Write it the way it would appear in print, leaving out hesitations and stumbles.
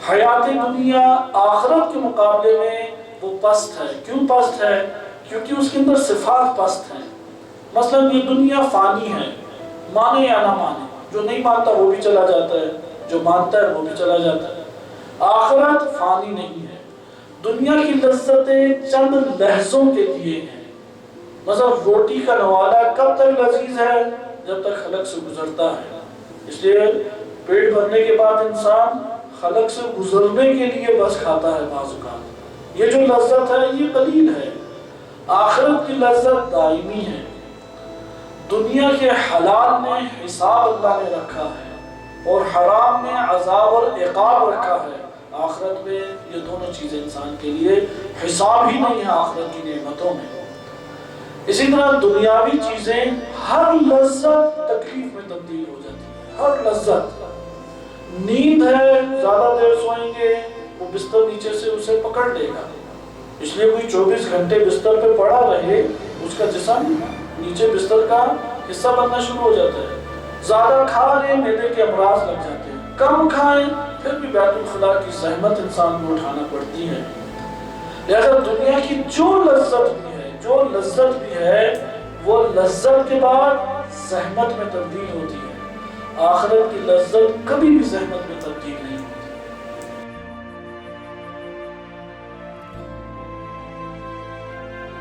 حیات دنیا آخرت کے مقابلے میں وہ پست ہے. کیوں پست ہے؟ کیونکہ اس کے اندر صفات پست ہیں. مثلا یہ دنیا فانی ہے، مانے یا نہ مانے، جو نہیں مانتا وہ بھی چلا جاتا ہے، جو مانتا ہے وہ بھی چلا جاتا ہے. آخرت فانی نہیں ہے. دنیا کی لذتیں چند لحظوں کے لیے ہیں. مثلا روٹی کا نوالا کب تک لذیذ ہے؟ جب تک حلق سے گزرتا ہے. اس لیے پیٹ بھرنے کے بعد انسان حلق سے گزرنے کے لیے بس کھاتا ہے بعض اوقات. یہ جو لذت ہے یہ قلیل ہے. آخرت کی لذت دائمی ہے. دنیا کے حلال میں حساب اللہ نے رکھا ہے اور حرام میں عذاب اور عقاب رکھا ہے. آخرت میں یہ دونوں چیزیں انسان کے لیے حساب ہی نہیں ہے آخرت کی نعمتوں میں. اسی طرح دنیاوی چیزیں ہر لذت تکلیف میں تبدیل ہو جاتی ہے. ہر لذت، نیند ہے، زیادہ دیر سوئیں گے وہ بستر نیچے سے اسے پکڑ لے گا. اس لیے کوئی 24 گھنٹے بستر پہ پڑا رہے اس کا جسم نیچے بستر کا حصہ بننا شروع ہو جاتا ہے. زیادہ کھا لیں معدے کے امراض لگ جاتے ہیں، کم کھائیں پھر بھی بیت الخلاء کی زحمت انسان کو اٹھانا پڑتی ہے. لہذا دنیا کی جو لذت بھی ہے وہ لذت کے بعد زحمت میں تبدیل ہوتی ہے. آخرت کی لذت کبھی بھی زحمت میں تبدیل نہیں ہوتی.